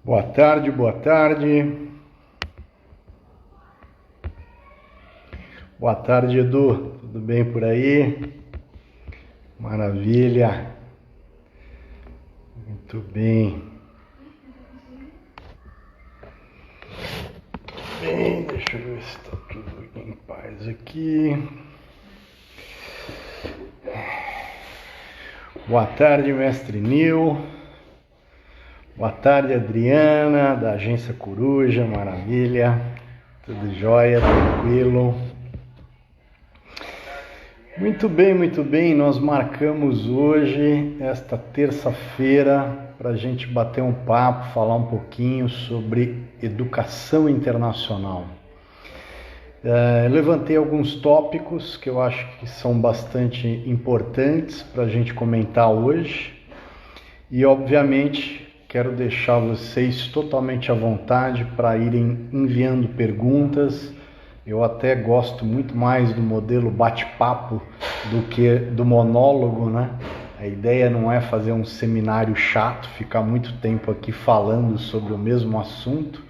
Boa tarde, boa tarde. Boa tarde, Edu. Tudo bem por aí? Maravilha. Muito bem. Bem, deixa eu ver se está tudo em paz aqui. Boa tarde, mestre Nil. Boa tarde, Adriana, da Agência Coruja, maravilha. Tudo jóia, tranquilo. Muito bem. Nós marcamos hoje, esta terça-feira, para a gente bater um papo, falar um pouquinho sobre educação internacional. Levantei alguns tópicos que eu acho que são bastante importantes para a gente comentar hoje e, obviamente, quero deixar vocês totalmente à vontade para irem enviando perguntas. Eu até gosto muito mais do modelo bate-papo do que do monólogo, né? A ideia não é fazer um seminário chato, ficar muito tempo aqui falando sobre o mesmo assunto.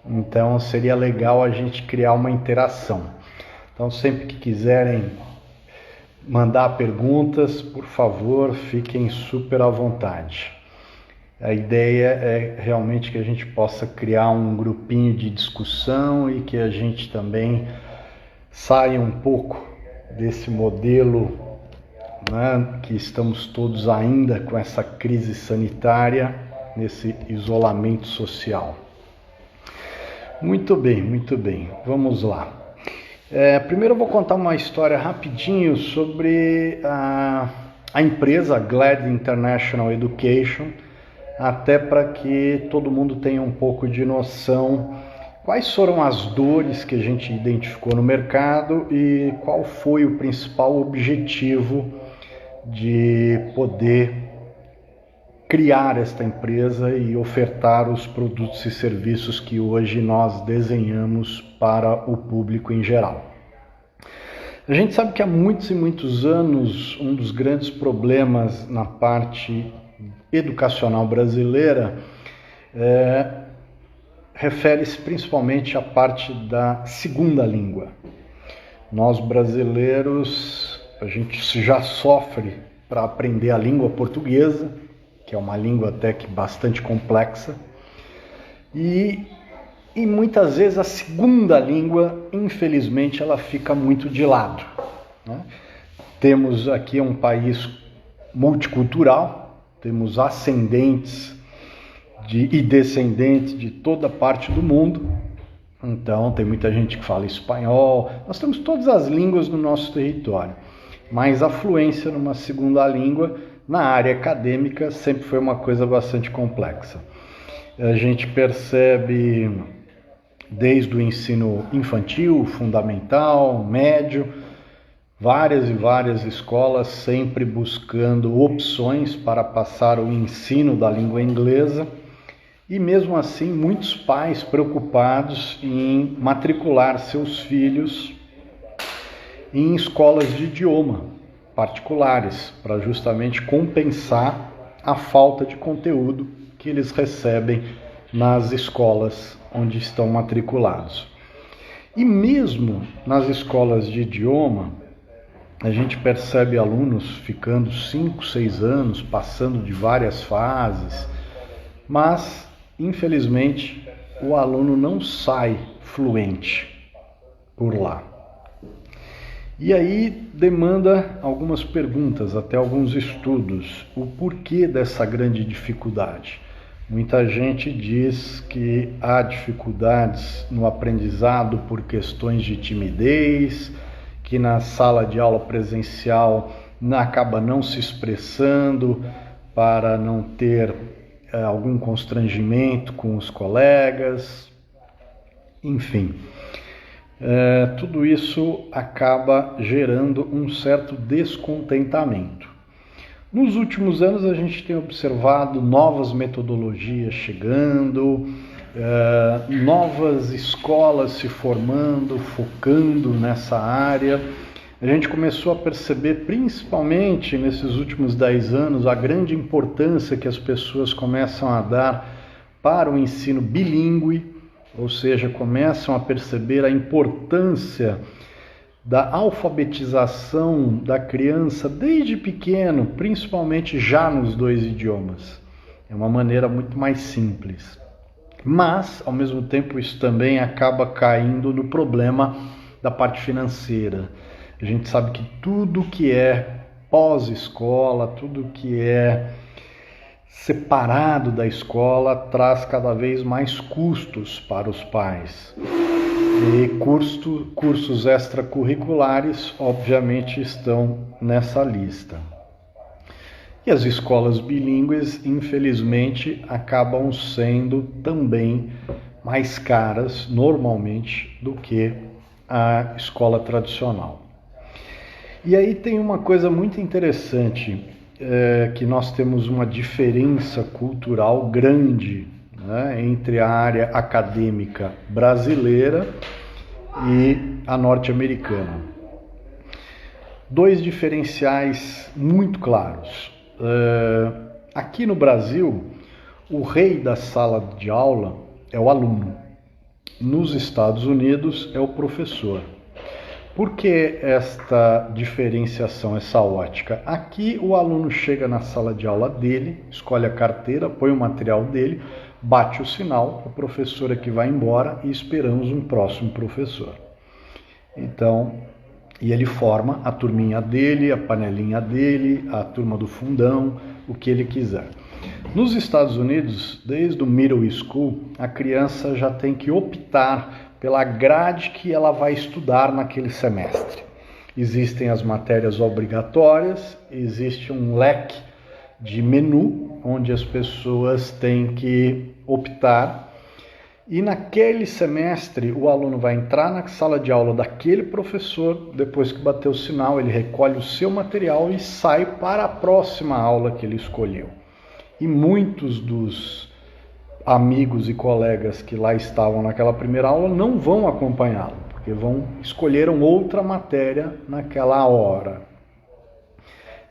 Então seria legal a gente criar uma interação. Então sempre que quiserem mandar perguntas, por favor, fiquem super à vontade. A ideia é realmente que a gente possa criar um grupinho de discussão e que a gente também saia um pouco desse modelo, né, que estamos todos ainda com essa crise sanitária, nesse isolamento social. Muito bem. Vamos lá. Primeiro eu vou contar uma história rapidinho sobre a empresa GLAD International Education, até para que todo mundo tenha um pouco de noção quais foram as dores que a gente identificou no mercado e qual foi o principal objetivo de poder criar esta empresa e ofertar os produtos e serviços que hoje nós desenhamos para o público em geral. A gente sabe que há muitos e muitos anos um dos grandes problemas na parte educacional brasileira refere-se principalmente à parte da segunda língua. Nós brasileiros, a gente já sofre para aprender a língua portuguesa, que é uma língua até que bastante complexa, e muitas vezes a segunda língua, infelizmente, ela fica muito de lado, né? Temos aqui um país multicultural, temos ascendentes e descendentes de toda parte do mundo. Então, tem muita gente que fala espanhol. Nós temos todas as línguas no nosso território. Mas a fluência numa segunda língua, na área acadêmica, sempre foi uma coisa bastante complexa. A gente percebe desde o ensino infantil, fundamental, médio, várias e várias escolas sempre buscando opções para passar o ensino da língua inglesa e mesmo assim muitos pais preocupados em matricular seus filhos em escolas de idioma particulares para justamente compensar a falta de conteúdo que eles recebem nas escolas onde estão matriculados. E mesmo nas escolas de idioma, a gente percebe alunos ficando 5, 6 anos, passando de várias fases, mas, infelizmente, o aluno não sai fluente por lá. E aí demanda algumas perguntas, até alguns estudos, o porquê dessa grande dificuldade. Muita gente diz que há dificuldades no aprendizado por questões de timidez, que na sala de aula presencial acaba não se expressando para não ter algum constrangimento com os colegas, enfim. Tudo isso acaba gerando um certo descontentamento. Nos últimos anos a gente tem observado novas metodologias chegando, novas escolas se formando, focando nessa área. A gente começou a perceber, principalmente nesses últimos 10 anos, a grande importância que as pessoas começam a dar para o ensino bilíngue, ou seja, começam a perceber a importância da alfabetização da criança desde pequeno, principalmente já nos 2 idiomas. É uma maneira muito mais simples. Mas, ao mesmo tempo, isso também acaba caindo no problema da parte financeira. A gente sabe que tudo que é pós-escola, tudo que é separado da escola traz cada vez mais custos para os pais. E cursos extracurriculares, obviamente, estão nessa lista. E as escolas bilíngues, infelizmente, acabam sendo também mais caras, normalmente, do que a escola tradicional. E aí tem uma coisa muito interessante, que nós temos uma diferença cultural grande, né, entre a área acadêmica brasileira e a norte-americana. 2 diferenciais muito claros. Aqui no Brasil, o rei da sala de aula é o aluno. Nos Estados Unidos é o professor. Por que esta diferenciação, essa ótica? Aqui o aluno chega na sala de aula dele, escolhe a carteira, põe o material dele, bate o sinal, o professor é que vai embora e esperamos um próximo professor. Então, e ele forma a turminha dele, a panelinha dele, a turma do fundão, o que ele quiser. Nos Estados Unidos, desde o middle school, a criança já tem que optar pela grade que ela vai estudar naquele semestre. Existem as matérias obrigatórias, existe um leque de menu, onde as pessoas têm que optar. E naquele semestre, o aluno vai entrar na sala de aula daquele professor, depois que bater o sinal, ele recolhe o seu material e sai para a próxima aula que ele escolheu. E muitos dos amigos e colegas que lá estavam naquela primeira aula não vão acompanhá-lo, porque escolheram outra matéria naquela hora.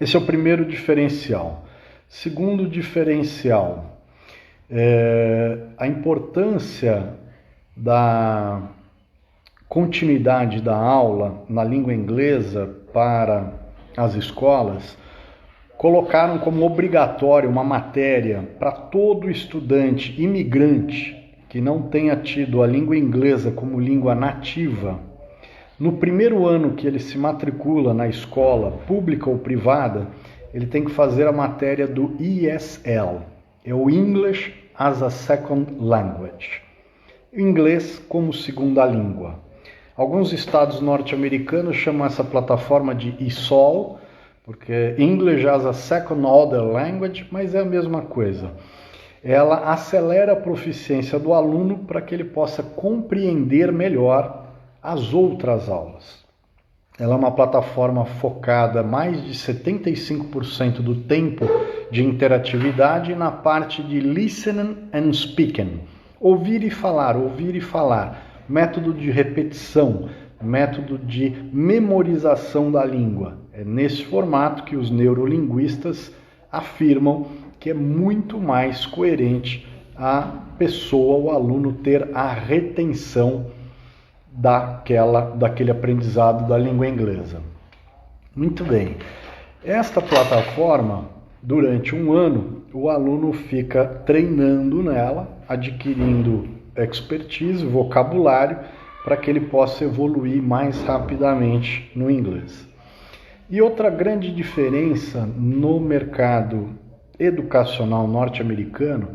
Esse é o primeiro diferencial. Segundo diferencial, a importância da continuidade da aula na língua inglesa para as escolas. Colocaram como obrigatório uma matéria para todo estudante imigrante que não tenha tido a língua inglesa como língua nativa. No primeiro ano que ele se matricula na escola, pública ou privada, ele tem que fazer a matéria do ESL, é o English as a Second Language, inglês como segunda língua. Alguns estados norte-americanos chamam essa plataforma de ESOL, porque English as a Second Order Language, mas é a mesma coisa. Ela acelera a proficiência do aluno para que ele possa compreender melhor as outras aulas. Ela é uma plataforma focada mais de 75% do tempo de interatividade na parte de listening and speaking. Ouvir e falar. Método de repetição, método de memorização da língua. É nesse formato que os neurolinguistas afirmam que é muito mais coerente a pessoa, o aluno, ter a retenção daquele aprendizado da língua inglesa. Muito bem. Esta plataforma, durante um ano, o aluno fica treinando nela, adquirindo expertise, vocabulário, para que ele possa evoluir mais rapidamente no inglês. E outra grande diferença no mercado educacional norte-americano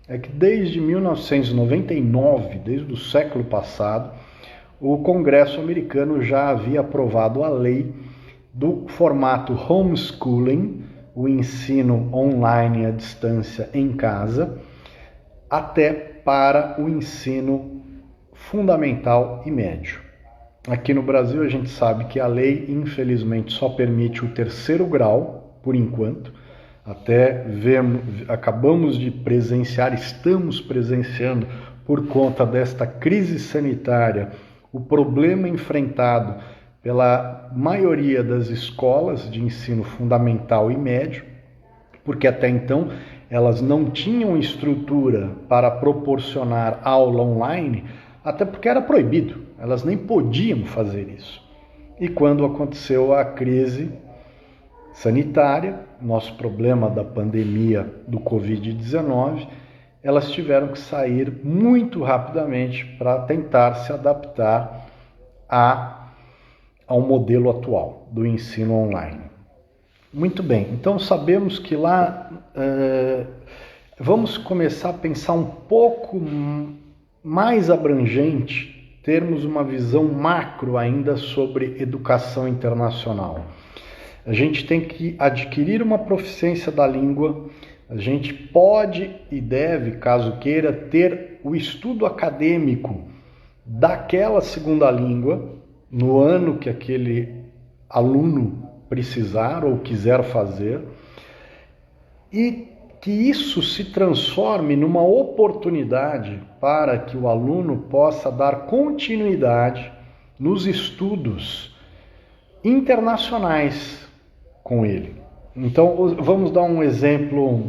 é que desde 1999, desde o século passado, o Congresso americano já havia aprovado a lei do formato homeschooling, o ensino online à distância em casa, até para o ensino fundamental e médio. Aqui no Brasil a gente sabe que a lei, infelizmente, só permite o 3º grau, por enquanto. Acabamos de presenciar, estamos presenciando, por conta desta crise sanitária, o problema enfrentado pela maioria das escolas de ensino fundamental e médio, porque até então elas não tinham estrutura para proporcionar aula online, até porque era proibido, elas nem podiam fazer isso. E quando aconteceu a crise sanitária, nosso problema da pandemia do Covid-19, elas tiveram que sair muito rapidamente para tentar se adaptar ao modelo atual do ensino online. Muito bem, então sabemos que lá vamos começar a pensar um pouco mais abrangente, termos uma visão macro ainda sobre educação internacional. A gente tem que adquirir uma proficiência da língua, a gente pode e deve, caso queira, ter o estudo acadêmico daquela segunda língua no ano que aquele aluno precisar ou quiser fazer, e que isso se transforme numa oportunidade para que o aluno possa dar continuidade nos estudos internacionais com ele. Então, vamos dar um exemplo,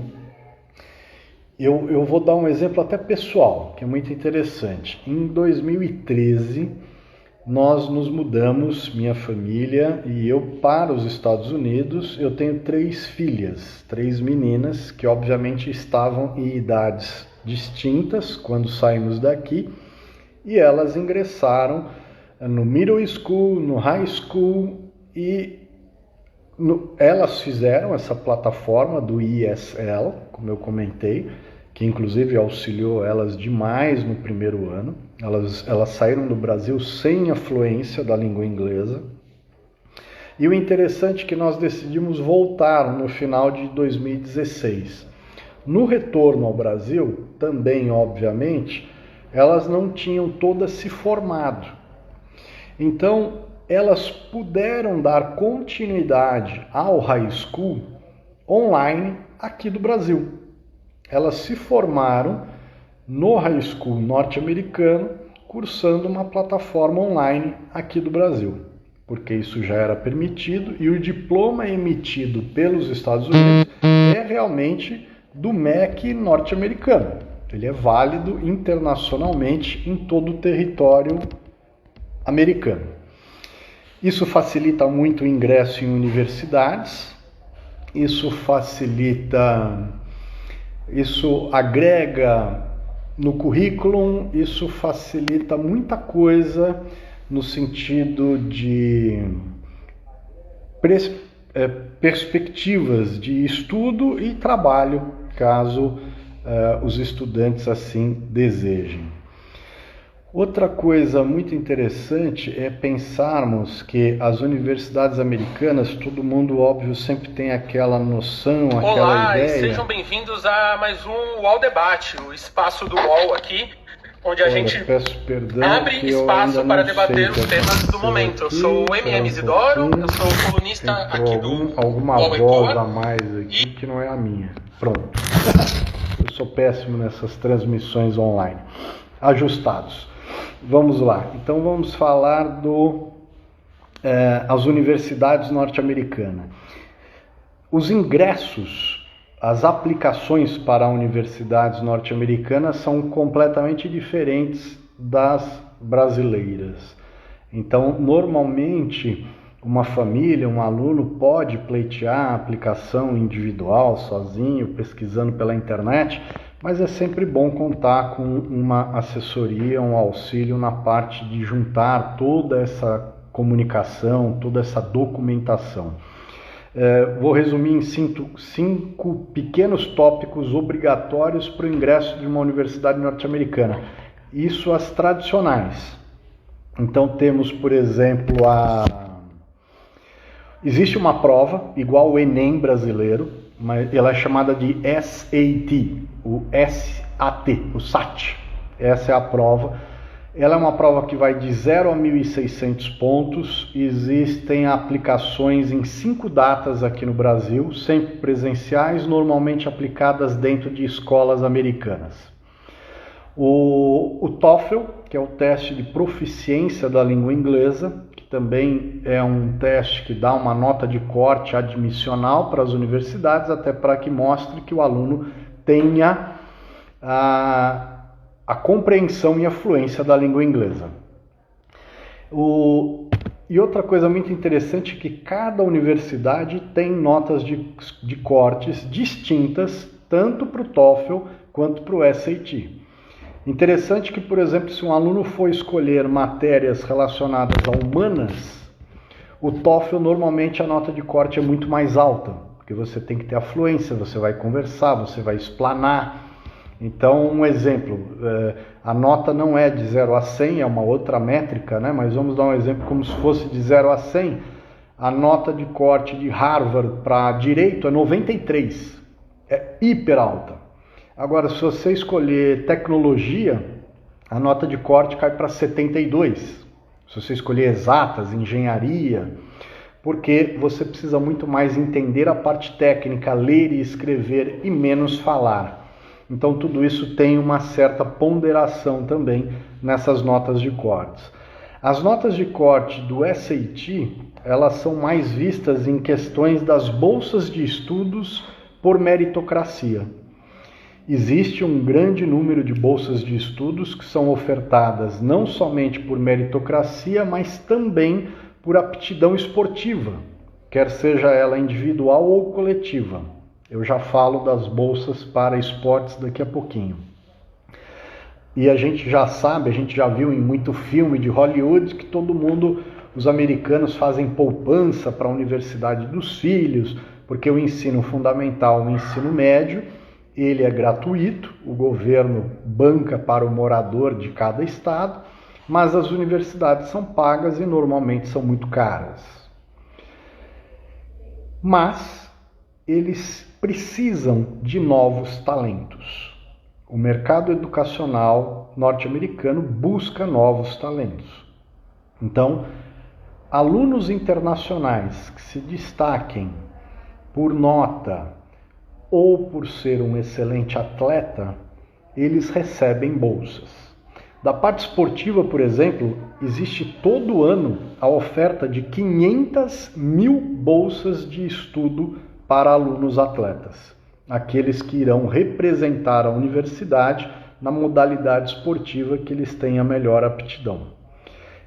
eu vou dar um exemplo até pessoal, que é muito interessante. Em 2013, nós nos mudamos, minha família e eu, para os Estados Unidos. Eu tenho 3 filhas, 3 meninas, que obviamente estavam em idades distintas quando saímos daqui, e elas ingressaram no middle school, no high school, e elas fizeram essa plataforma do ESL, como eu comentei, que inclusive auxiliou elas demais no primeiro ano. Elas saíram do Brasil sem a fluência da língua inglesa. E o interessante é que nós decidimos voltar no final de 2016. No retorno ao Brasil, também, obviamente, elas não tinham todas se formado. Então, elas puderam dar continuidade ao high school online aqui do Brasil. Elas se formaram no high school norte-americano, cursando uma plataforma online aqui do Brasil, porque isso já era permitido, e o diploma emitido pelos Estados Unidos é realmente do MEC norte-americano. Ele é válido internacionalmente em todo o território americano. Isso facilita muito o ingresso em universidades, isso agrega no currículo, isso facilita muita coisa no sentido de perspectivas de estudo e trabalho, caso os estudantes assim desejem. Outra coisa muito interessante é pensarmos que as universidades americanas, todo mundo, óbvio, sempre tem aquela noção, aquela ideia... Olá, e sejam bem-vindos a mais um UOL Debate, o espaço do UOL aqui, onde a gente abre espaço para debater os temas do momento. Eu sou o MM Isidoro, eu sou colunista aqui do alguma voz a mais aqui que não é a minha. Pronto. Eu sou péssimo nessas transmissões online. Ajustados. Vamos lá, então vamos falar as universidades norte-americanas. Os ingressos, as aplicações para universidades norte-americanas são completamente diferentes das brasileiras. Então, normalmente, uma família, um aluno pode pleitear a aplicação individual, sozinho, pesquisando pela internet, mas é sempre bom contar com uma assessoria, um auxílio na parte de juntar toda essa comunicação, toda essa documentação. Vou resumir em 5 pequenos tópicos obrigatórios para o ingresso de uma universidade norte-americana. Isso as tradicionais. Então temos, por exemplo, existe uma prova igual ao Enem brasileiro, mas ela é chamada de SAT, o SAT. Essa é a prova. Ela é uma prova que vai de 0 a 1.600 pontos. Existem aplicações em 5 datas aqui no Brasil, sempre presenciais, normalmente aplicadas dentro de escolas americanas. O TOEFL, que é o teste de proficiência da língua inglesa, que também é um teste que dá uma nota de corte admissional para as universidades, até para que mostre que o aluno tenha a compreensão e a fluência da língua inglesa. E outra coisa muito interessante é que cada universidade tem notas de cortes distintas, tanto para o TOEFL quanto para o SAT. Interessante que, por exemplo, se um aluno for escolher matérias relacionadas a humanas, o TOEFL normalmente a nota de corte é muito mais alta, porque você tem que ter a fluência, você vai conversar, você vai explanar. Então, um exemplo, a nota não é de 0 a 100, é uma outra métrica, né? Mas vamos dar um exemplo como se fosse de 0 a 100. A nota de corte de Harvard para direito é 93, é hiper alta. Agora, se você escolher tecnologia, a nota de corte cai para 72. Se você escolher exatas, engenharia, porque você precisa muito mais entender a parte técnica, ler e escrever e menos falar. Então, tudo isso tem uma certa ponderação também nessas notas de cortes. As notas de corte do SAT, elas são mais vistas em questões das bolsas de estudos por meritocracia. Existe um grande número de bolsas de estudos que são ofertadas não somente por meritocracia, mas também por aptidão esportiva, quer seja ela individual ou coletiva. Eu já falo das bolsas para esportes daqui a pouquinho. E a gente já sabe, a gente já viu em muito filme de Hollywood que os americanos fazem poupança para a universidade dos filhos, porque o ensino fundamental, o ensino médio, ele é gratuito, o governo banca para o morador de cada estado, mas as universidades são pagas e normalmente são muito caras. Mas eles precisam de novos talentos. O mercado educacional norte-americano busca novos talentos. Então, alunos internacionais que se destaquem por nota ou por ser um excelente atleta, eles recebem bolsas. Da parte esportiva, por exemplo, existe todo ano a oferta de 500 mil bolsas de estudo para alunos atletas, aqueles que irão representar a universidade na modalidade esportiva que eles têm a melhor aptidão.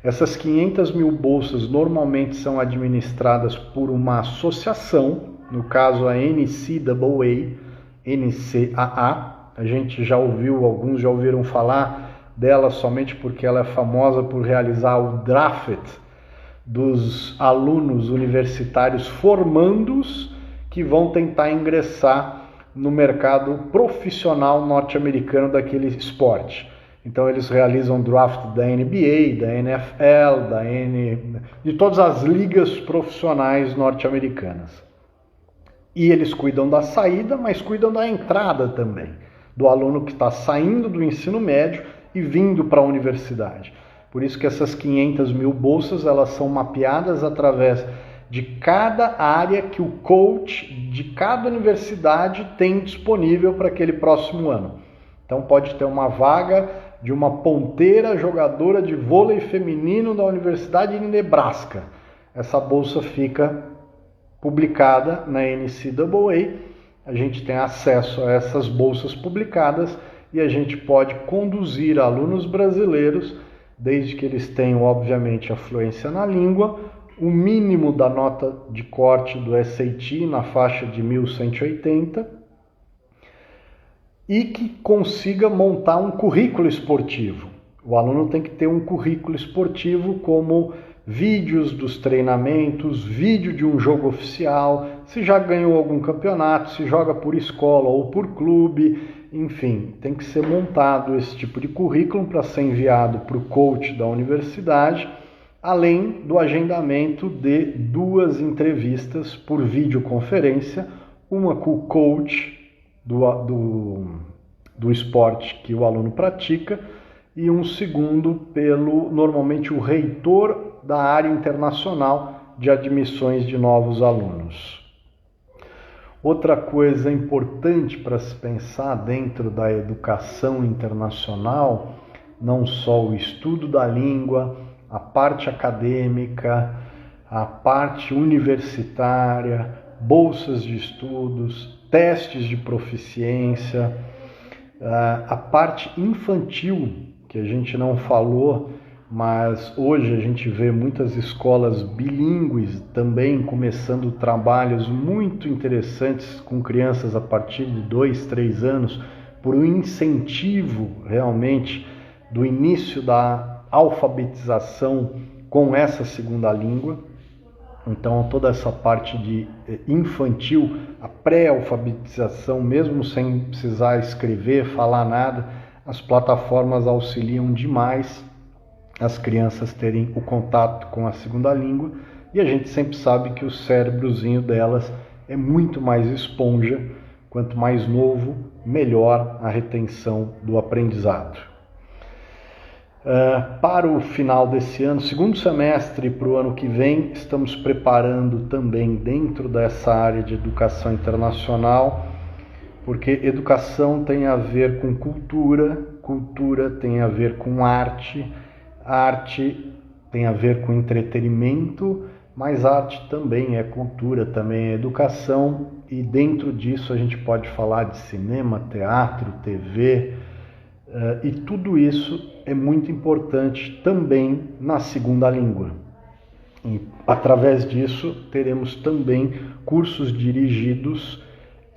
Essas 500 mil bolsas normalmente são administradas por uma associação, no caso a NCAA, a gente já ouviu, alguns já ouviram falar dela somente porque ela é famosa por realizar o draft dos alunos universitários formandos que vão tentar ingressar no mercado profissional norte-americano daquele esporte. Então eles realizam draft da NBA, da NFL, de todas as ligas profissionais norte-americanas. E eles cuidam da saída, mas cuidam da entrada também, do aluno que está saindo do ensino médio e vindo para a universidade. Por isso que essas 500 mil bolsas, elas são mapeadas através de cada área que o coach de cada universidade tem disponível para aquele próximo ano. Então pode ter uma vaga de uma ponteira jogadora de vôlei feminino da Universidade de Nebraska. Essa bolsa fica publicada na NCAA, a gente tem acesso a essas bolsas publicadas e a gente pode conduzir alunos brasileiros, desde que eles tenham, obviamente, a fluência na língua, o mínimo da nota de corte do SAT na faixa de 1180 e que consiga montar um currículo esportivo. O aluno tem que ter um currículo esportivo como vídeos dos treinamentos, vídeo de um jogo oficial, se já ganhou algum campeonato, se joga por escola ou por clube, enfim, tem que ser montado esse tipo de currículo para ser enviado para o coach da universidade, além do agendamento de 2 entrevistas por videoconferência, uma com o coach do esporte que o aluno pratica e um segundo pelo, normalmente, o reitor da área internacional de admissões de novos alunos. Outra coisa importante para se pensar dentro da educação internacional, não só o estudo da língua, a parte acadêmica, a parte universitária, bolsas de estudos, testes de proficiência, a parte infantil, que a gente não falou, mas hoje a gente vê muitas escolas bilíngues também começando trabalhos muito interessantes com crianças a partir de 2, 3 anos, por um incentivo realmente do início da alfabetização com essa segunda língua. Então toda essa parte de infantil, a pré-alfabetização, mesmo sem precisar escrever, falar nada, as plataformas auxiliam demais as crianças terem o contato com a segunda língua, e a gente sempre sabe que o cérebrozinho delas é muito mais esponja. Quanto mais novo, melhor a retenção do aprendizado. Para o final desse ano, segundo semestre para o ano que vem, estamos preparando também dentro dessa área de educação internacional, porque educação tem a ver com cultura, cultura tem a ver com arte, arte tem a ver com entretenimento, mas arte também é cultura, também é educação, e dentro disso a gente pode falar de cinema, teatro, TV, e tudo isso é muito importante também na segunda língua. E, através disso, teremos também cursos dirigidos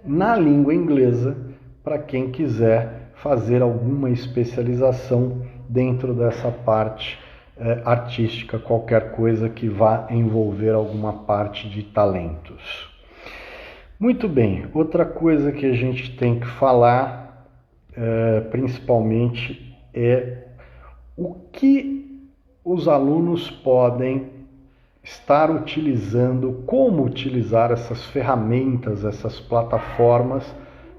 na língua inglesa para quem quiser fazer alguma especialização dentro dessa parte artística, qualquer coisa que vá envolver alguma parte de talentos. Muito bem, outra coisa que a gente tem que falar, principalmente, é o que os alunos podem estar utilizando, como utilizar essas ferramentas, essas plataformas,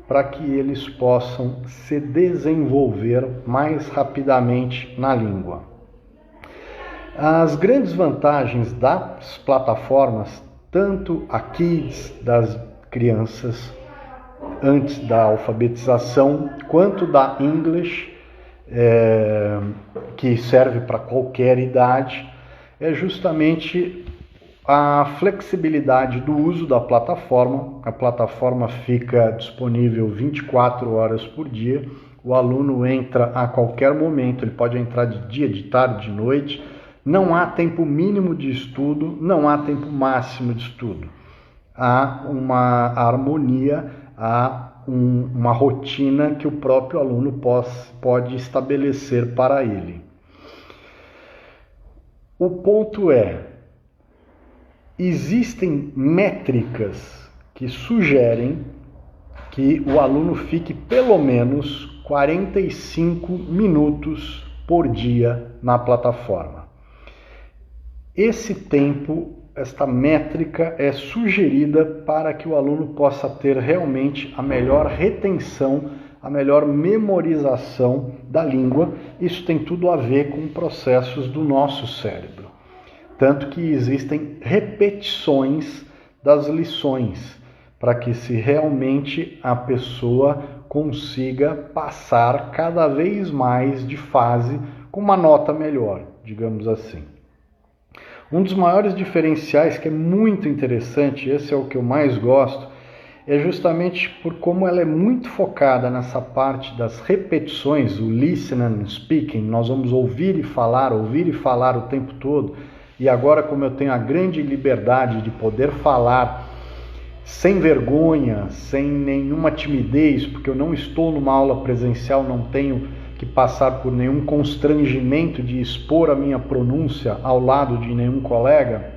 para que eles possam se desenvolver mais rapidamente na língua. As grandes vantagens das plataformas, tanto a Kids, das crianças antes da alfabetização, quanto da English, que serve para qualquer idade, é justamente a flexibilidade do uso da plataforma. A plataforma fica disponível 24 horas por dia, o aluno entra a qualquer momento, ele pode entrar de dia, de tarde, de noite, não há tempo mínimo de estudo, não há tempo máximo de estudo. Há uma harmonia, há uma rotina que o próprio aluno pode estabelecer para ele. O ponto é, existem métricas que sugerem que o aluno fique pelo menos 45 minutos por dia na plataforma. Esse tempo, esta métrica é sugerida para que o aluno possa ter realmente a melhor retenção, a melhor memorização da língua. Isso tem tudo a ver com processos do nosso cérebro. Tanto que existem repetições das lições, para que se realmente a pessoa consiga passar cada vez mais de fase com uma nota melhor, digamos assim. Um dos maiores diferenciais, que é muito interessante, esse é o que eu mais gosto, é justamente por como ela é muito focada nessa parte das repetições, o listening and speaking. Nós vamos ouvir e falar o tempo todo. E agora, como eu tenho a grande liberdade de poder falar sem vergonha, sem nenhuma timidez, porque eu não estou numa aula presencial, não tenho que passar por nenhum constrangimento de expor a minha pronúncia ao lado de nenhum colega,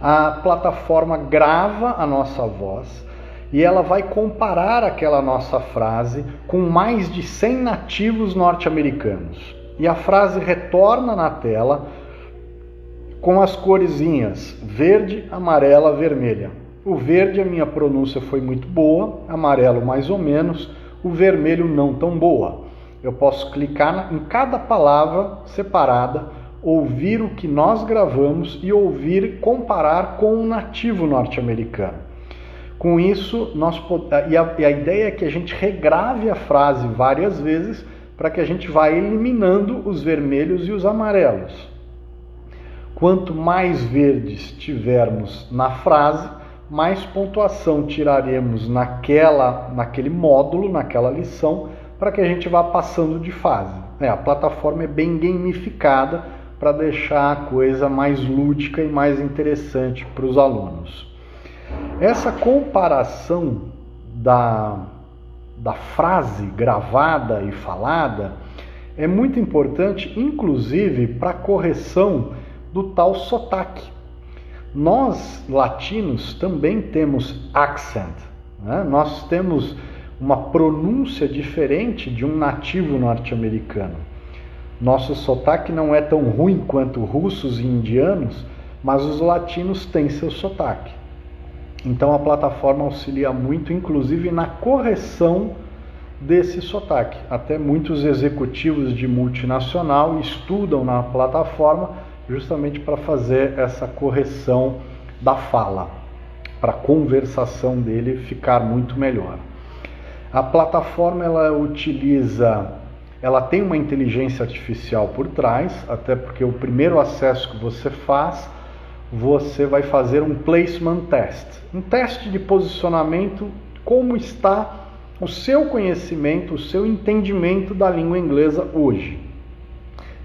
a plataforma grava a nossa voz e ela vai comparar aquela nossa frase com mais de 100 nativos norte-americanos. E a frase retorna na tela com as coresinhas verde, amarela, vermelha. O verde, a minha pronúncia foi muito boa, amarelo mais ou menos, o vermelho não tão boa. Eu posso clicar em cada palavra separada, ouvir o que nós gravamos e ouvir, comparar com um nativo norte-americano. Com isso, a ideia é que a gente regrave a frase várias vezes para que a gente vá eliminando os vermelhos e os amarelos. Quanto mais verdes tivermos na frase, mais pontuação tiraremos naquele módulo, naquela lição, para que a gente vá passando de fase. A plataforma é bem gamificada para deixar a coisa mais lúdica e mais interessante para os alunos. Essa comparação da frase gravada e falada é muito importante, inclusive para a correção do tal sotaque. Nós, latinos, também temos accent, né? Nós temos uma pronúncia diferente de um nativo norte-americano. Nosso sotaque não é tão ruim quanto russos e indianos, mas os latinos têm seu sotaque. Então a plataforma auxilia muito, inclusive na correção desse sotaque. Até muitos executivos de multinacional estudam na plataforma justamente para fazer essa correção da fala, para a conversação dele ficar muito melhor. A plataforma ela tem uma inteligência artificial por trás, até porque o primeiro acesso que você faz, você vai fazer um placement test, um teste de posicionamento, como está o seu conhecimento, o seu entendimento da língua inglesa hoje.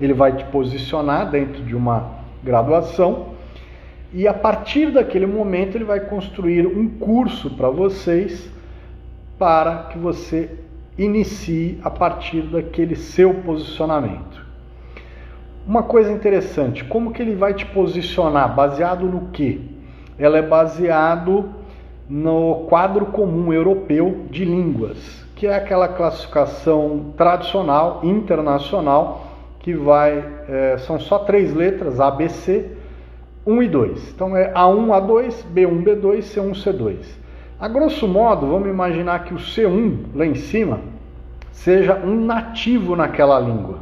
Ele vai te posicionar dentro de uma graduação e a partir daquele momento ele vai construir um curso para vocês para que você inicie a partir daquele seu posicionamento. Uma coisa interessante, como que ele vai te posicionar? Baseado no quê? Ela é baseado no quadro comum europeu de línguas, que é aquela classificação tradicional, internacional, que são só 3 letras, A, B, C, 1 e 2. Então é A1, A2, B1, B2, C1, C2. A grosso modo, vamos imaginar que o C1, lá em cima, seja um nativo naquela língua.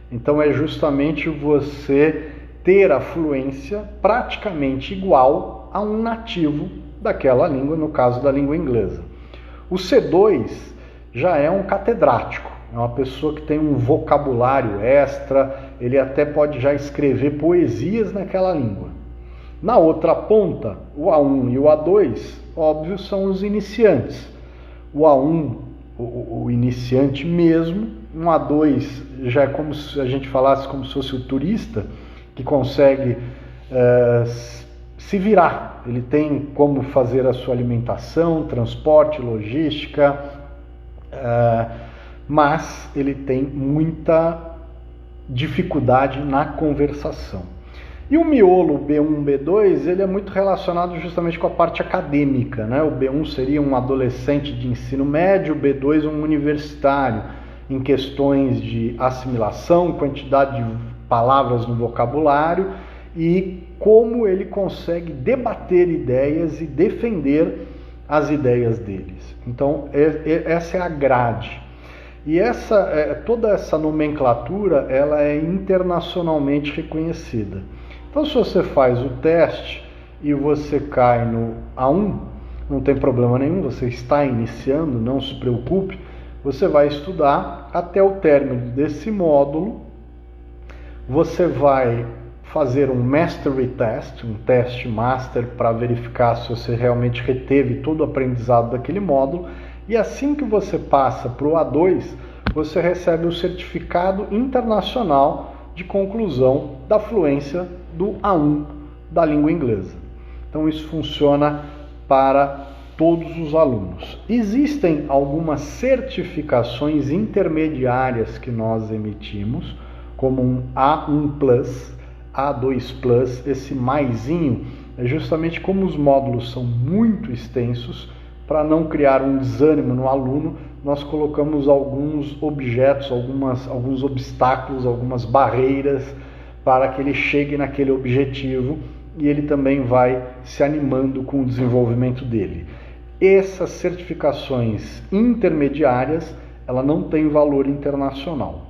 Então é justamente você ter a fluência praticamente igual a um nativo daquela língua, no caso da língua inglesa. O C2 já é um catedrático, é uma pessoa que tem um vocabulário extra, ele até pode já escrever poesias naquela língua. Na outra ponta, o A1 e o A2, óbvio, são os iniciantes. O A1, o iniciante mesmo, um A2 já é como se a gente falasse como se fosse o turista, que consegue se virar. Ele tem como fazer a sua alimentação, transporte, logística, mas ele tem muita dificuldade na conversação. E o miolo B1, B2, ele é muito relacionado justamente com a parte acadêmica, né? O B1 seria um adolescente de ensino médio, o B2 um universitário, em questões de assimilação, quantidade de palavras no vocabulário e como ele consegue debater ideias e defender as ideias deles. Então, essa é a grade. E toda essa nomenclatura ela é internacionalmente reconhecida. Então, se você faz o teste e você cai no A1, não tem problema nenhum, você está iniciando, não se preocupe, você vai estudar até o término desse módulo, você vai fazer um Mastery Test, um teste Master para verificar se você realmente reteve todo o aprendizado daquele módulo, e assim que você passa para o A2, você recebe o certificado internacional de conclusão da fluência do A1 da língua inglesa. Então isso funciona para todos os alunos. Existem algumas certificações intermediárias que nós emitimos, como um A1+, A2+, esse maisinho é justamente como os módulos são muito extensos, para não criar um desânimo no aluno, nós colocamos alguns objetos, alguns obstáculos, algumas barreiras para que ele chegue naquele objetivo e ele também vai se animando com o desenvolvimento dele. Essas certificações intermediárias, ela não tem valor internacional,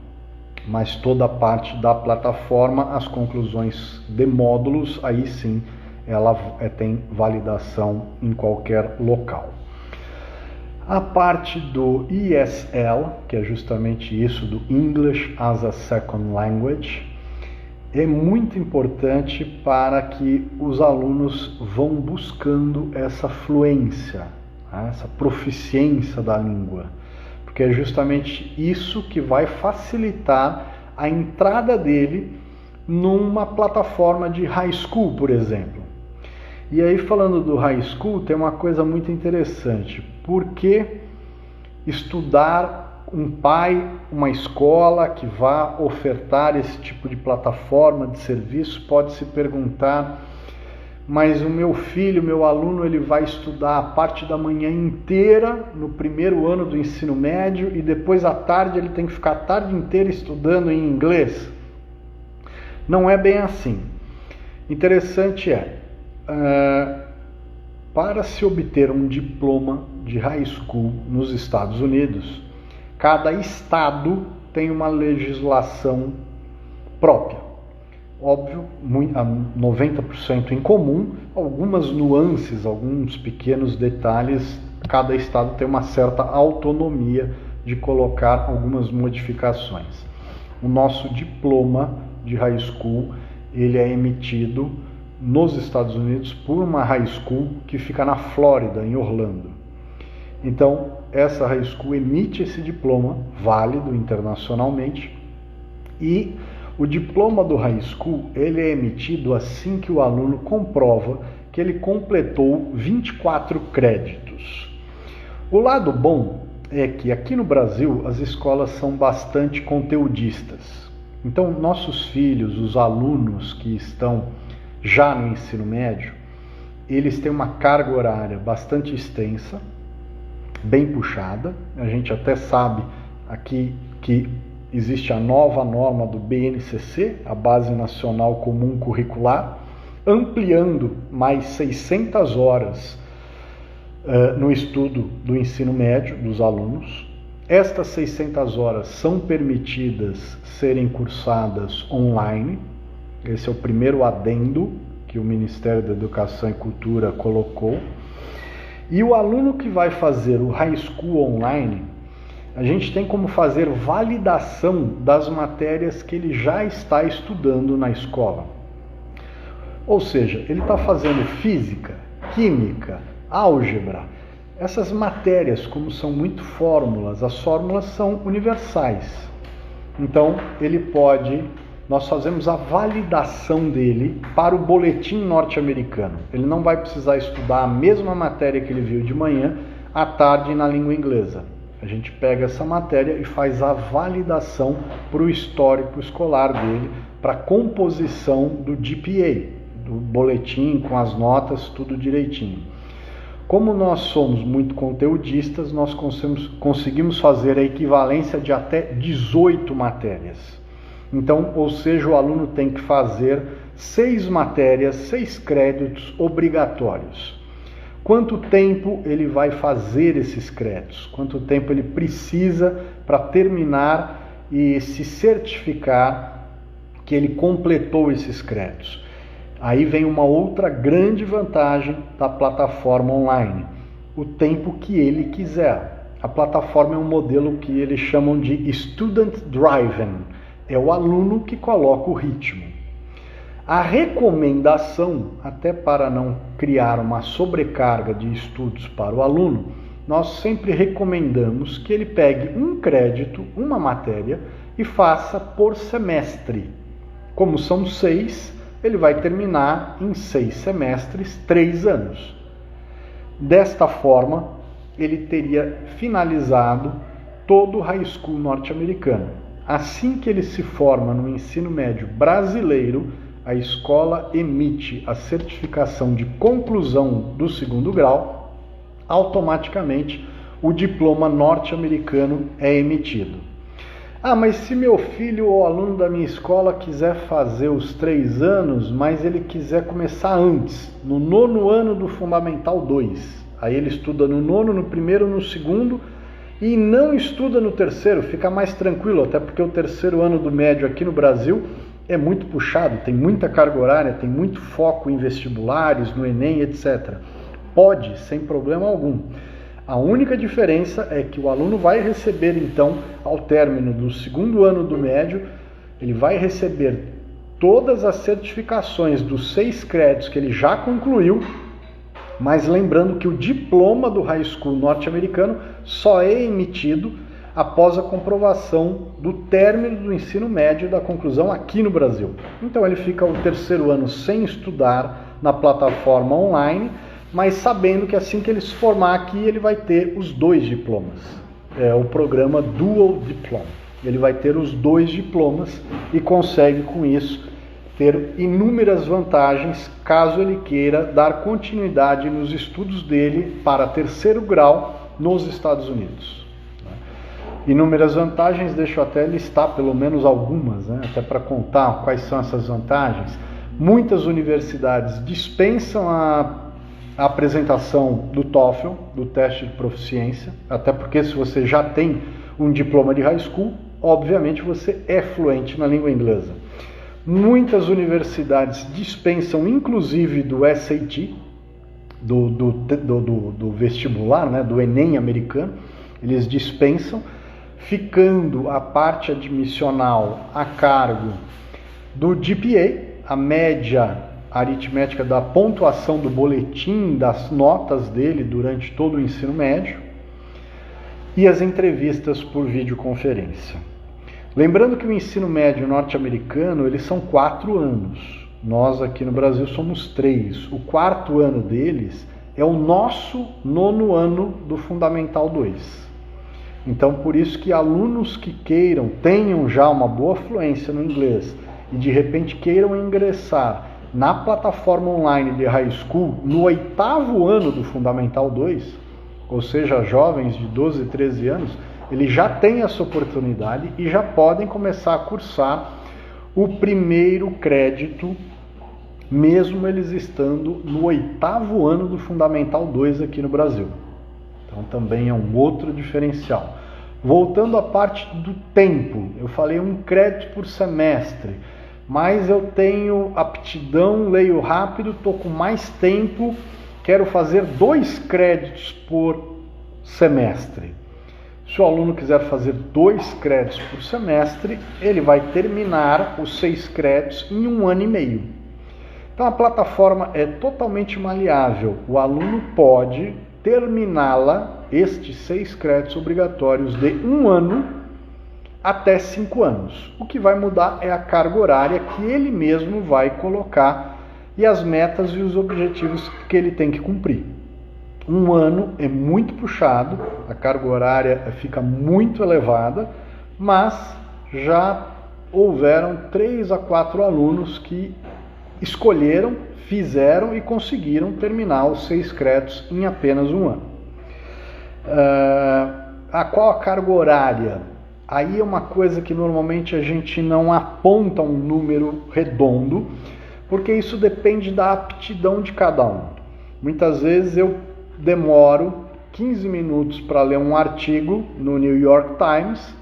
mas toda a parte da plataforma, as conclusões de módulos, aí sim, ela tem validação em qualquer local. A parte do ESL, que é justamente isso, do English as a Second Language, é muito importante para que os alunos vão buscando essa fluência, essa proficiência da língua, porque é justamente isso que vai facilitar a entrada dele numa plataforma de high school, por exemplo. E aí, falando do high school, tem uma coisa muito interessante. Por que estudar um pai, uma escola que vá ofertar esse tipo de plataforma de serviço? Pode se perguntar, mas o meu filho, meu aluno, ele vai estudar a parte da manhã inteira no primeiro ano do ensino médio e depois à tarde ele tem que ficar a tarde inteira estudando em inglês? Não é bem assim. Interessante para se obter um diploma de high school nos Estados Unidos, cada estado tem uma legislação própria. Óbvio, 90% em comum, algumas nuances, alguns pequenos detalhes, cada estado tem uma certa autonomia de colocar algumas modificações. O nosso diploma de high school, ele é emitido nos Estados Unidos por uma high school que fica na Flórida, em Orlando. Então, essa high school emite esse diploma, válido internacionalmente, e o diploma do high school, ele é emitido assim que o aluno comprova que ele completou 24 créditos. O lado bom é que aqui no Brasil as escolas são bastante conteudistas. Então, nossos filhos, os alunos que estão já no ensino médio, eles têm uma carga horária bastante extensa, bem puxada. A gente até sabe aqui que existe a nova norma do BNCC, a Base Nacional Comum Curricular, ampliando mais 600 horas no estudo do ensino médio dos alunos. Estas 600 horas são permitidas serem cursadas online. Esse é o primeiro adendo que o Ministério da Educação e Cultura colocou. E o aluno que vai fazer o high school online, a gente tem como fazer validação das matérias que ele já está estudando na escola. Ou seja, ele está fazendo física, química, álgebra. Essas matérias, como são muito fórmulas, as fórmulas são universais. Então, nós fazemos a validação dele para o boletim norte-americano. Ele não vai precisar estudar a mesma matéria que ele viu de manhã, à tarde na língua inglesa. A gente pega essa matéria e faz a validação para o histórico escolar dele, para a composição do GPA, do boletim com as notas, tudo direitinho. Como nós somos muito conteudistas, nós conseguimos fazer a equivalência de até 18 matérias. Então, ou seja, o aluno tem que fazer 6 matérias, 6 créditos obrigatórios. Quanto tempo ele vai fazer esses créditos? Quanto tempo ele precisa para terminar e se certificar que ele completou esses créditos? Aí vem uma outra grande vantagem da plataforma online: o tempo que ele quiser. A plataforma é um modelo que eles chamam de Student Driven. É o aluno que coloca o ritmo. A recomendação, até para não criar uma sobrecarga de estudos para o aluno, nós sempre recomendamos que ele pegue um crédito, uma matéria, e faça por semestre. Como são 6, ele vai terminar em 6 semestres, 3 anos. Desta forma, ele teria finalizado todo o high school norte-americano. Assim que ele se forma no ensino médio brasileiro, a escola emite a certificação de conclusão do 2º grau, automaticamente o diploma norte-americano é emitido. Ah, mas se meu filho ou aluno da minha escola quiser fazer os 3 anos, mas ele quiser começar antes, no 9º ano do Fundamental 2, aí ele estuda no 9º, no 1º, no 2º, e não estuda no 3º, fica mais tranquilo, até porque o 3º ano do médio aqui no Brasil é muito puxado, tem muita carga horária, tem muito foco em vestibulares, no Enem, etc. Pode, sem problema algum. A única diferença é que o aluno vai receber, então, ao término do 2º ano do médio, ele vai receber todas as certificações dos 6 créditos que ele já concluiu, mas lembrando que o diploma do high school norte-americano só é emitido após a comprovação do término do ensino médio e da conclusão aqui no Brasil. Então ele fica o 3º ano sem estudar na plataforma online, mas sabendo que assim que ele se formar aqui, ele vai ter os 2 diplomas. É o programa Dual Diploma. Ele vai ter os 2 diplomas e consegue com isso ter inúmeras vantagens caso ele queira dar continuidade nos estudos dele para 3º grau nos Estados Unidos. Inúmeras vantagens, deixa eu até listar pelo menos algumas, né? Até para contar quais são essas vantagens. Muitas universidades dispensam a apresentação do TOEFL, do teste de proficiência, até porque se você já tem um diploma de high school, obviamente você é fluente na língua inglesa. Muitas universidades dispensam inclusive do SAT, do vestibular, né, do Enem americano, eles dispensam, ficando a parte admissional a cargo do GPA, a média aritmética da pontuação do boletim, das notas dele durante todo o ensino médio, e as entrevistas por videoconferência. Lembrando que o ensino médio norte-americano, eles são 4 anos. Nós aqui no Brasil somos 3. O 4º ano deles é o nosso 9º ano do Fundamental 2. Então, por isso que alunos que tenham já uma boa fluência no inglês e de repente queiram ingressar na plataforma online de high school no 8º ano do Fundamental 2, ou seja, jovens de 12, 13 anos, eles já têm essa oportunidade e já podem começar a cursar o 1º crédito, mesmo eles estando no 8º ano do Fundamental 2 aqui no Brasil. Então também é um outro diferencial. Voltando à parte do tempo, eu falei 1 crédito por semestre, mas eu tenho aptidão, leio rápido, estou com mais tempo, quero fazer 2 créditos por semestre. Se o aluno quiser fazer 2 créditos por semestre, ele vai terminar os 6 créditos em 1 ano e meio. Então a plataforma é totalmente maleável. O aluno pode terminá-la, estes 6 créditos obrigatórios, de 1 ano até 5 anos. O que vai mudar é a carga horária que ele mesmo vai colocar e as metas e os objetivos que ele tem que cumprir. 1 ano é muito puxado, a carga horária fica muito elevada, mas já houveram 3 a 4 alunos que escolheram, fizeram e conseguiram terminar os 6 créditos em apenas 1 ano. Qual a carga horária? Aí é uma coisa que normalmente a gente não aponta um número redondo, porque isso depende da aptidão de cada um. Muitas vezes eu demoro 15 minutos para ler um artigo no New York Times,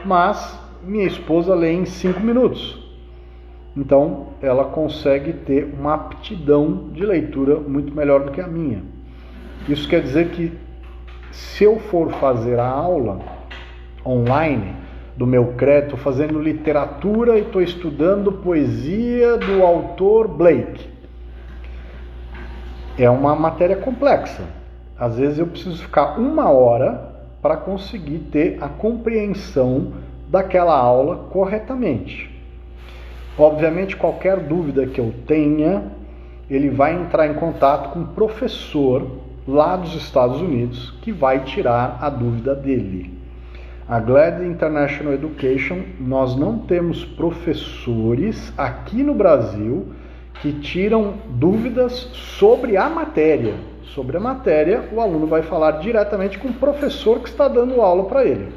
mas minha esposa lê em 5 minutos. Então, ela consegue ter uma aptidão de leitura muito melhor do que a minha. Isso quer dizer que, se eu for fazer a aula online do meu crédito, estou fazendo literatura e estou estudando poesia do autor Blake, é uma matéria complexa. Às vezes eu preciso ficar 1 hora para conseguir ter a compreensão daquela aula corretamente. Obviamente, qualquer dúvida que eu tenha, ele vai entrar em contato com um professor lá dos Estados Unidos que vai tirar a dúvida dele. A GLAD International Education, nós não temos professores aqui no Brasil que tiram dúvidas sobre a matéria. Sobre a matéria, o aluno vai falar diretamente com o professor que está dando aula para ele,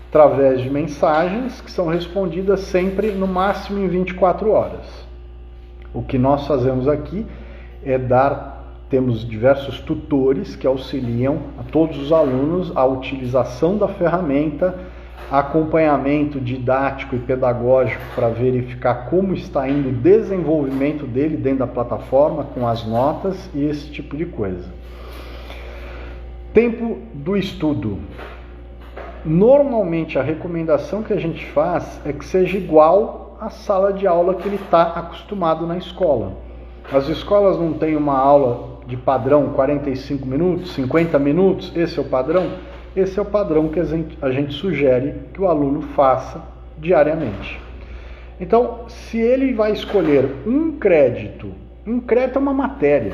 através de mensagens que são respondidas sempre no máximo em 24 horas. O que nós fazemos aqui é temos diversos tutores que auxiliam a todos os alunos a utilização da ferramenta, acompanhamento didático e pedagógico para verificar como está indo o desenvolvimento dele dentro da plataforma, com as notas e esse tipo de coisa. Tempo do estudo. Normalmente a recomendação que a gente faz é que seja igual a sala de aula que ele está acostumado na escola. As escolas não têm uma aula de padrão 45 minutos, 50 minutos, esse é o padrão? Esse é o padrão que a gente sugere que o aluno faça diariamente. Então, se ele vai escolher um crédito é uma matéria.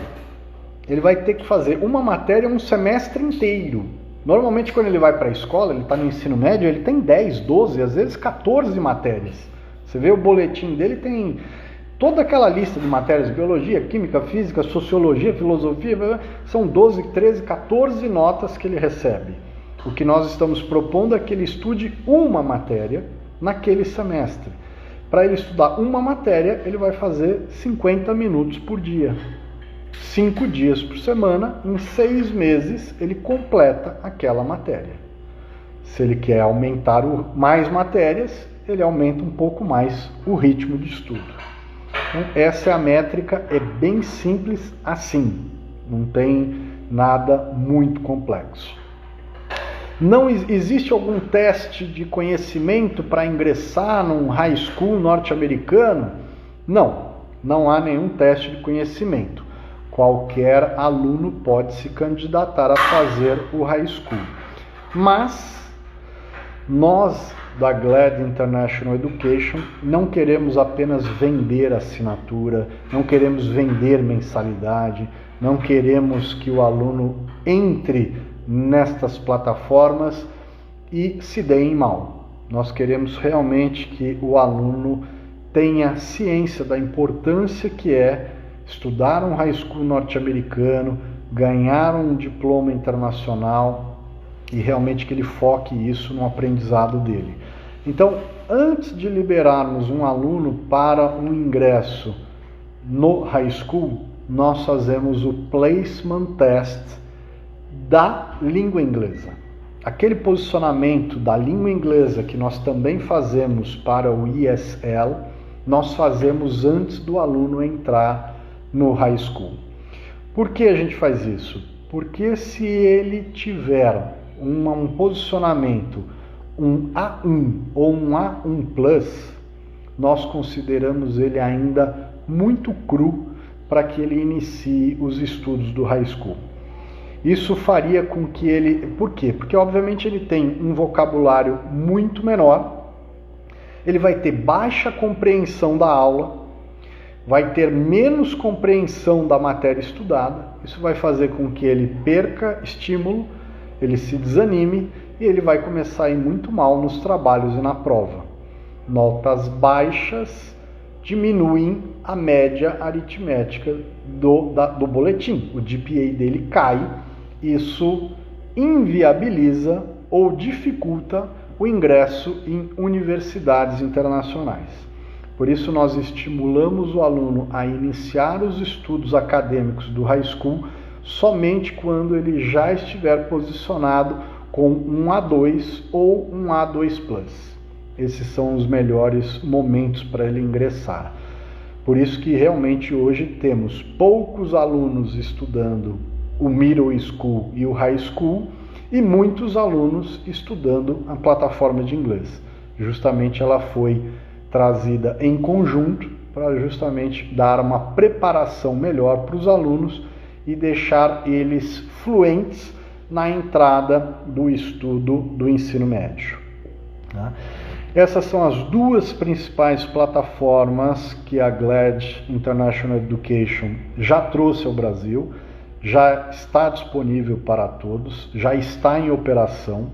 Ele vai ter que fazer uma matéria um semestre inteiro. Normalmente, quando ele vai para a escola, ele está no ensino médio, ele tem 10, 12, às vezes 14 matérias. Você vê o boletim dele, tem toda aquela lista de matérias, biologia, química, física, sociologia, filosofia, são 12, 13, 14 notas que ele recebe. O que nós estamos propondo é que ele estude uma matéria naquele semestre. Para ele estudar uma matéria, ele vai fazer 50 minutos por dia. 5 dias por semana, em 6 meses, ele completa aquela matéria. Se ele quer aumentar mais matérias, ele aumenta um pouco mais o ritmo de estudo. Então, essa é a métrica, é bem simples assim, não tem nada muito complexo. Não existe algum teste de conhecimento para ingressar num high school norte-americano? Não há nenhum teste de conhecimento. Qualquer aluno pode se candidatar a fazer o high school. Mas nós da GLAD International Education não queremos apenas vender assinatura, não queremos vender mensalidade, não queremos que o aluno entre nestas plataformas e se deem mal. Nós queremos realmente que o aluno tenha ciência da importância que é estudar um high school norte-americano, ganhar um diploma internacional e realmente que ele foque isso no aprendizado dele. Então, antes de liberarmos um aluno para um ingresso no high school, nós fazemos o placement test da língua inglesa. Aquele posicionamento da língua inglesa que nós também fazemos para o ESL, nós fazemos antes do aluno entrar no high school. Por que a gente faz isso? Porque se ele tiver um posicionamento, um A1 ou um A1+, nós consideramos ele ainda muito cru para que ele inicie os estudos do high school. Isso faria com que ele... Por quê? Porque obviamente ele tem um vocabulário muito menor, ele vai ter baixa compreensão da aula, vai ter menos compreensão da matéria estudada, isso vai fazer com que ele perca estímulo, ele se desanime e ele vai começar a ir muito mal nos trabalhos e na prova. Notas baixas diminuem a média aritmética do boletim, o GPA dele cai, isso inviabiliza ou dificulta o ingresso em universidades internacionais. Por isso nós estimulamos o aluno a iniciar os estudos acadêmicos do high school somente quando ele já estiver posicionado com um A2 ou um A2+. Esses são os melhores momentos para ele ingressar. Por isso que realmente hoje temos poucos alunos estudando o middle school e o high school e muitos alunos estudando a plataforma de inglês. Justamente ela foi trazida em conjunto para justamente dar uma preparação melhor para os alunos e deixar eles fluentes na entrada do estudo do ensino médio. Tá? Essas são as duas principais plataformas que a GLAD International Education já trouxe ao Brasil, já está disponível para todos, já está em operação.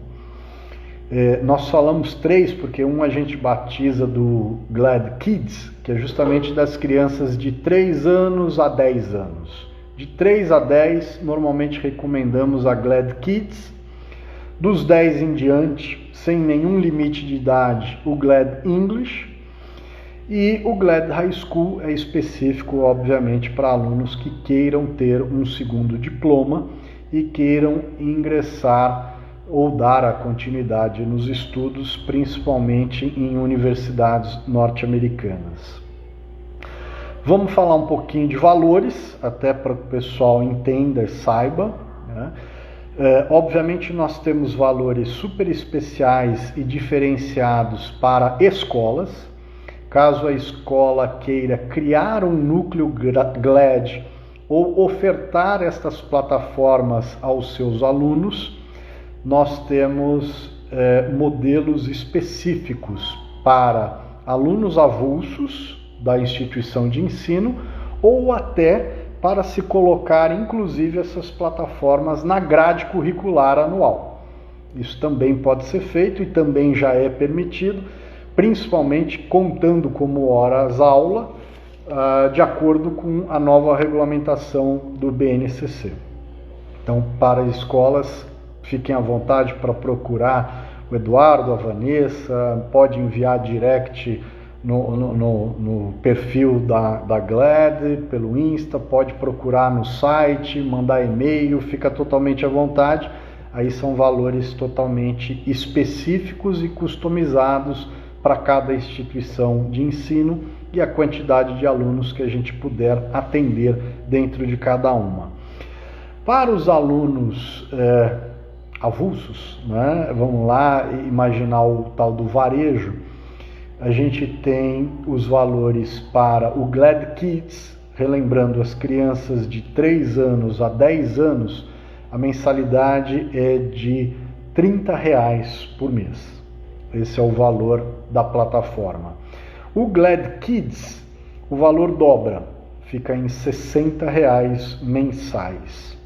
Nós falamos 3 porque um a gente batiza do GLAD Kids, que é justamente das crianças de 3 anos a 10 anos. De 3 a 10, normalmente recomendamos a GLAD Kids. Dos 10 em diante, sem nenhum limite de idade, o GLAD English. E o GLAD High School é específico, obviamente, para alunos que queiram ter um segundo diploma e queiram ingressar ou dar a continuidade nos estudos, principalmente em universidades norte-americanas. Vamos falar um pouquinho de valores, até para que o pessoal entenda e saiba, né? Obviamente nós temos valores super especiais e diferenciados para escolas. Caso a escola queira criar um núcleo GLAD ou ofertar estas plataformas aos seus alunos, nós temos modelos específicos para alunos avulsos da instituição de ensino ou até para se colocar, inclusive, essas plataformas na grade curricular anual. Isso também pode ser feito e também já é permitido, principalmente contando como horas-aula, de acordo com a nova regulamentação do BNCC. Então, para escolas, fiquem à vontade para procurar o Eduardo, a Vanessa, pode enviar direct no perfil da GLAD, pelo Insta, pode procurar no site, mandar e-mail, fica totalmente à vontade. Aí são valores totalmente específicos e customizados para cada instituição de ensino e a quantidade de alunos que a gente puder atender dentro de cada uma. Para os alunos avulsos, né, vamos lá imaginar o tal do varejo, a gente tem os valores para o GLAD Kids, relembrando as crianças de 3 anos a 10 anos, a mensalidade é de R$30 por mês. Esse é o valor da plataforma. O GLAD Kids, o valor dobra, fica em R$60 mensais.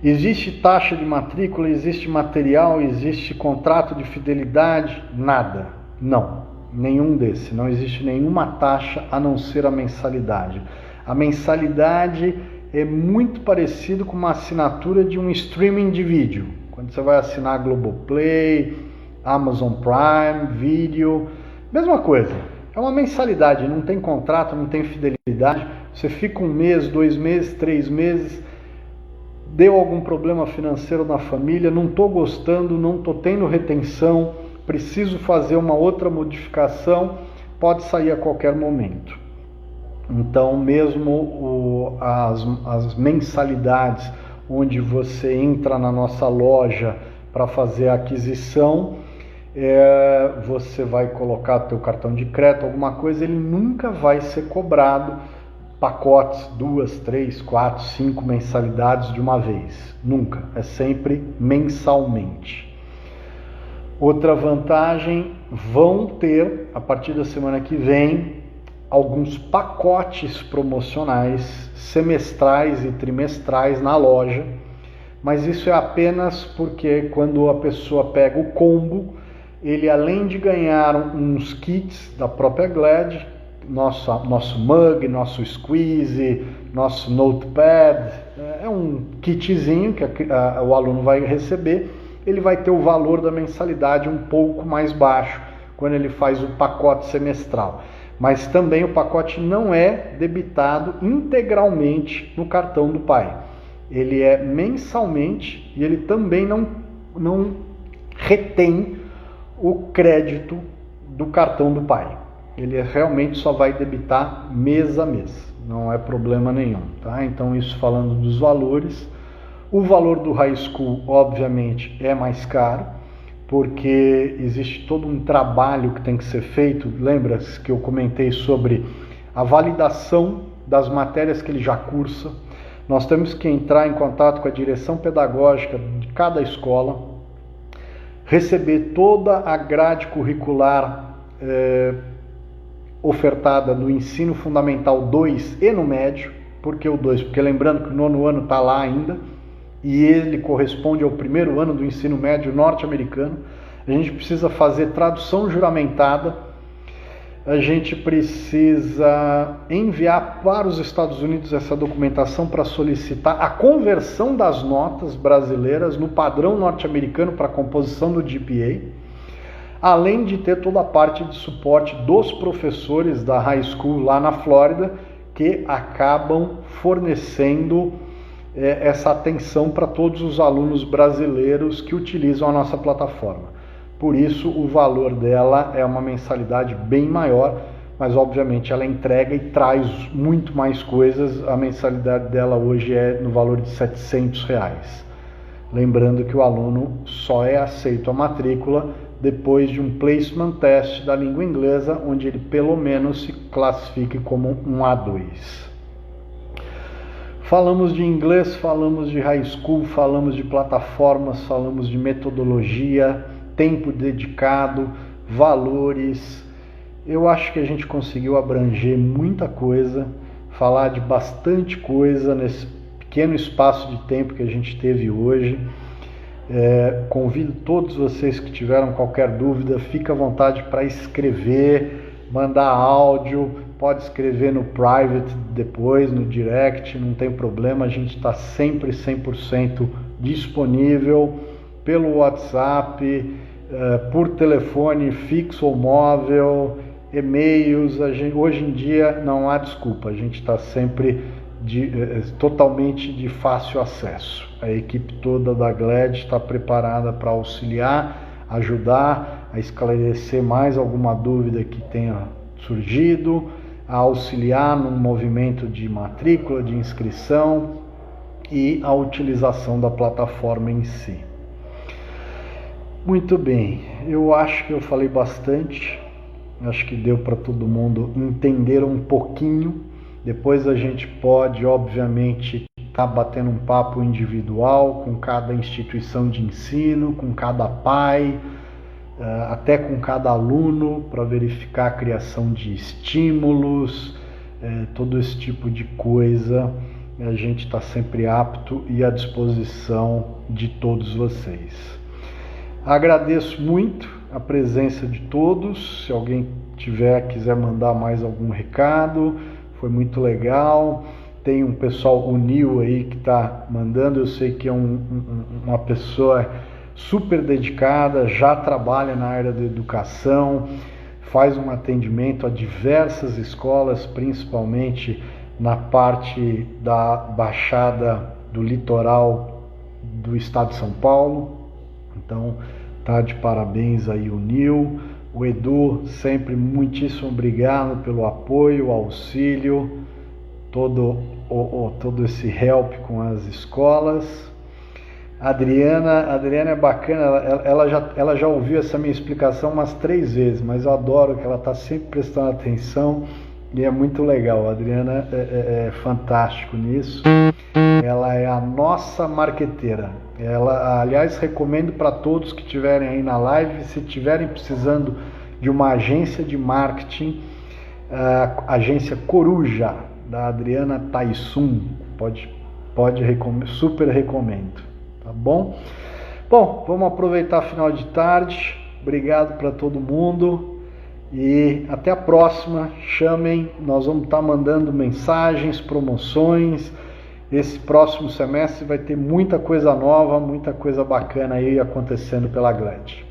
Existe taxa de matrícula, existe material, existe contrato de fidelidade? Nada. Não, nenhum desse. Não existe nenhuma taxa a não ser a mensalidade. A mensalidade é muito parecido com uma assinatura de um streaming de vídeo. Quando você vai assinar Globoplay, Amazon Prime, Video, mesma coisa. É uma mensalidade, não tem contrato, não tem fidelidade. Você fica 1 mês, 2 meses, 3 meses, deu algum problema financeiro na família, não estou gostando, não estou tendo retenção, preciso fazer uma outra modificação, pode sair a qualquer momento. Então, mesmo as mensalidades, onde você entra na nossa loja para fazer a aquisição, você vai colocar teu cartão de crédito, alguma coisa, ele nunca vai ser cobrado pacotes, 2, 3, 4, 5 mensalidades de uma vez. Nunca. É sempre mensalmente. Outra vantagem, vão ter, a partir da semana que vem, alguns pacotes promocionais semestrais e trimestrais na loja, mas isso é apenas porque quando a pessoa pega o combo, ele além de ganhar uns kits da própria GLAD, nosso mug, nosso squeeze, nosso notepad, é um kitzinho que o aluno vai receber, ele vai ter o valor da mensalidade um pouco mais baixo quando ele faz o pacote semestral. Mas também o pacote não é debitado integralmente no cartão do pai. Ele é mensalmente e ele também não retém o crédito do cartão do pai. Ele realmente só vai debitar mês a mês, não é problema nenhum, tá? Então isso falando dos valores. O valor do high school, obviamente, é mais caro, porque existe todo um trabalho que tem que ser feito. Lembra que eu comentei sobre a validação das matérias que ele já cursa? Nós temos que entrar em contato com a direção pedagógica de cada escola, receber toda a grade curricular ofertada no ensino fundamental 2 e no médio. Por que o 2? Porque lembrando que o 9º ano está lá ainda, e ele corresponde ao 1º ano do ensino médio norte-americano. A gente precisa fazer tradução juramentada, a gente precisa enviar para os Estados Unidos essa documentação para solicitar a conversão das notas brasileiras no padrão norte-americano para a composição do GPA, além de ter toda a parte de suporte dos professores da high school lá na Flórida, que acabam fornecendo essa atenção para todos os alunos brasileiros que utilizam a nossa plataforma. Por isso, o valor dela é uma mensalidade bem maior, mas obviamente ela entrega e traz muito mais coisas. A mensalidade dela hoje é no valor de R$700. Lembrando que o aluno só é aceito a matrícula depois de um placement test da língua inglesa, onde ele pelo menos se classifique como um A2. Falamos de inglês, falamos de high school, falamos de plataformas, falamos de metodologia, tempo dedicado, valores. Eu acho que a gente conseguiu abranger muita coisa, falar de bastante coisa nesse pequeno espaço de tempo que a gente teve hoje. Convido todos vocês que tiveram qualquer dúvida, fica à vontade para escrever, mandar áudio, pode escrever no private depois, no direct, não tem problema, a gente está sempre 100% disponível pelo WhatsApp, por telefone fixo ou móvel, e-mails. Hoje em dia não há desculpa, a gente está sempre totalmente de fácil acesso. A equipe toda da GLAD está preparada para auxiliar, ajudar a esclarecer mais alguma dúvida que tenha surgido, a auxiliar no movimento de matrícula, de inscrição e a utilização da plataforma em si. Muito bem, eu acho que eu falei bastante, acho que deu para todo mundo entender um pouquinho. Depois a gente pode, obviamente, estar batendo um papo individual com cada instituição de ensino, com cada pai, até com cada aluno, para verificar a criação de estímulos, todo esse tipo de coisa. A gente está sempre apto e à disposição de todos vocês. Agradeço muito a presença de todos. Se alguém quiser mandar mais algum recado, foi muito legal. Tem um pessoal, o Nil aí, que está mandando. Eu sei que é uma pessoa super dedicada, já trabalha na área da educação, faz um atendimento a diversas escolas, principalmente na parte da Baixada do litoral do estado de São Paulo. Então, tá de parabéns aí o Nil. O Edu, sempre muitíssimo obrigado pelo apoio, auxílio, todo esse help com as escolas. A Adriana é bacana, ela já ouviu essa minha explicação umas 3 vezes, mas eu adoro que ela está sempre prestando atenção e é muito legal. A Adriana é fantástico nisso. Ela é a nossa marqueteira. Aliás, recomendo para todos que estiverem aí na live, se estiverem precisando de uma agência de marketing, a agência Coruja, da Adriana Taisum, super recomendo, tá bom? Bom, vamos aproveitar final de tarde. Obrigado para todo mundo e até a próxima. Chamem, nós vamos estar mandando mensagens, promoções. Esse próximo semestre vai ter muita coisa nova, muita coisa bacana aí acontecendo pela GLAD.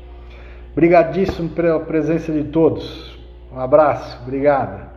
Obrigadíssimo pela presença de todos. Um abraço, obrigado.